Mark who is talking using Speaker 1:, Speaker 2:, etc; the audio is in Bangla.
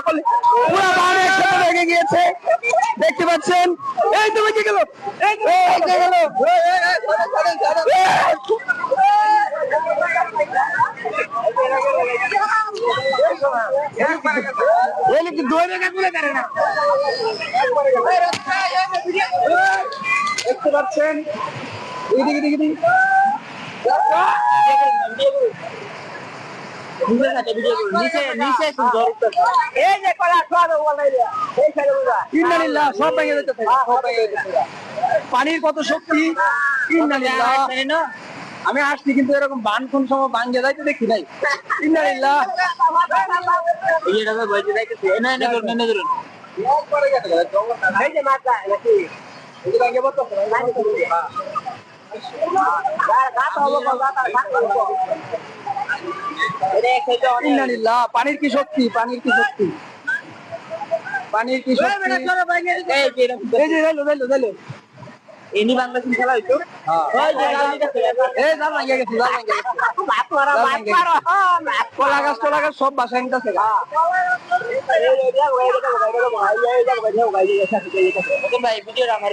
Speaker 1: সকলে পুরো বান একসাথে ভেঙে গিয়েছে দেখতে পাচ্ছেন। এই তো ভেঙে গেল, ভেঙে গেল। দেখতে পাচ্ছেন পানির কত শক্তি। আমি আসছি কিন্তু এরকম বান কোন সময় ভাঙ্গে যাইতে দেখি নাই। পানির কি শক্তি, পানির কি শক্তি, পানির কি শক্তি। এনি বাংলাদেশ খেলা হইতো। কলা গাছ সব বাসায় নিতেছে। ভাই ভিডিওটা আমার